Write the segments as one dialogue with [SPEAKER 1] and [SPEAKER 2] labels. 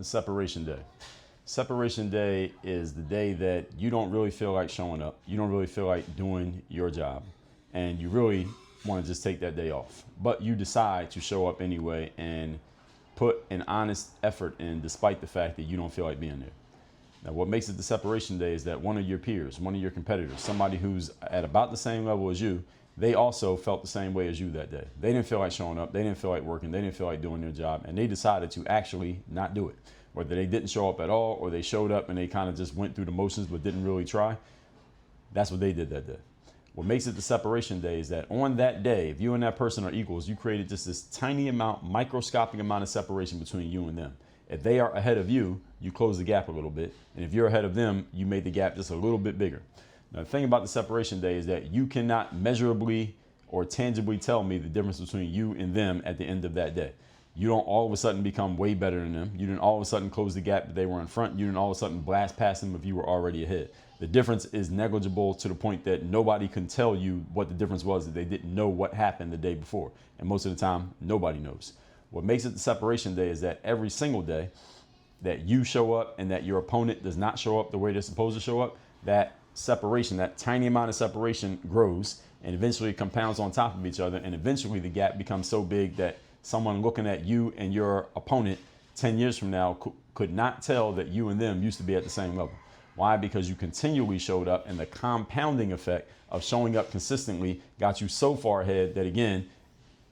[SPEAKER 1] the separation day. Separation day is the day that you don't really feel like showing up. You don't really feel like doing your job. And you really want to just take that day off. But you decide to show up anyway and put an honest effort in despite the fact that you don't feel like being there. Now, what makes it the separation day is that one of your peers, one of your competitors, somebody who's at about the same level as you, they also felt the same way as you that day. They didn't feel like showing up. They didn't feel like working. They didn't feel like doing their job. And they decided to actually not do it. Whether they didn't show up at all or they showed up and they kind of just went through the motions but didn't really try. That's what they did that day. What makes it the separation day is that on that day, if you and that person are equals, you created just this tiny amount, microscopic amount of separation between you and them. If they are ahead of you, you close the gap a little bit. And if you're ahead of them, you made the gap just a little bit bigger. Now, the thing about the separation day is that you cannot measurably or tangibly tell me the difference between you and them at the end of that day. You don't all of a sudden become way better than them. You didn't all of a sudden close the gap that they were in front. You didn't all of a sudden blast past them if you were already ahead. The difference is negligible to the point that nobody can tell you what the difference was if they didn't know what happened the day before. And most of the time, nobody knows. What makes it the separation day is that every single day that you show up and that your opponent does not show up the way they're supposed to show up, that separation, that tiny amount of separation grows and eventually compounds on top of each other. And eventually the gap becomes so big that someone looking at you and your opponent 10 years from now could not tell that you and them used to be at the same level. Why? Because you continually showed up, and the compounding effect of showing up consistently got you so far ahead that, again,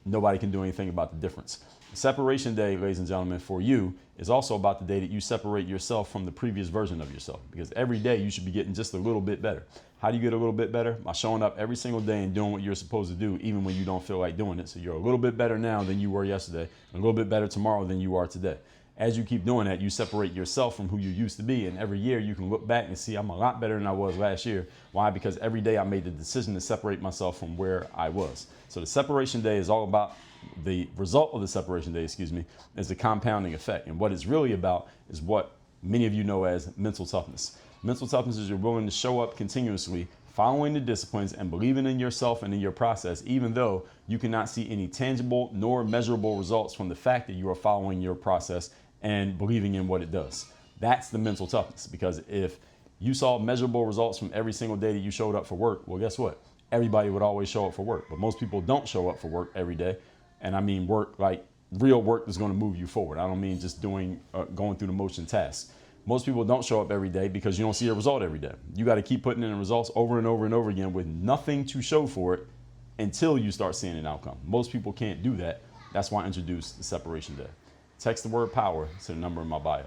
[SPEAKER 1] nobody can do anything about the difference. Separation day, ladies and gentlemen, for you is also about the day that you separate yourself from the previous version of yourself, because every day you should be getting just a little bit better. How do you get a little bit better? By showing up every single day and doing what you're supposed to do, even when you don't feel like doing it. So you're a little bit better now than you were yesterday, and a little bit better tomorrow than you are today. As you keep doing that, you separate yourself from who you used to be. And every year you can look back and see I'm a lot better than I was last year. Why? Because every day I made the decision to separate myself from where I was. So the separation day is all about the result of the separation day, is the compounding effect. And what it's really about is what many of you know as mental toughness. Mental toughness is you're willing to show up continuously, following the disciplines and believing in yourself and in your process, even though you cannot see any tangible nor measurable results from the fact that you are following your process and believing in what it does. That's the mental toughness, because if you saw measurable results from every single day that you showed up for work, well, guess what? Everybody would always show up for work, but most people don't show up for work every day. And I mean work like real work that's going to move you forward. I don't mean just going through the motion tasks. Most people don't show up every day because you don't see a result every day. You got to keep putting in the results over and over and over again with nothing to show for it until you start seeing an outcome. Most people can't do that. That's why I introduced the separation day. Text the word power to the number in my bio.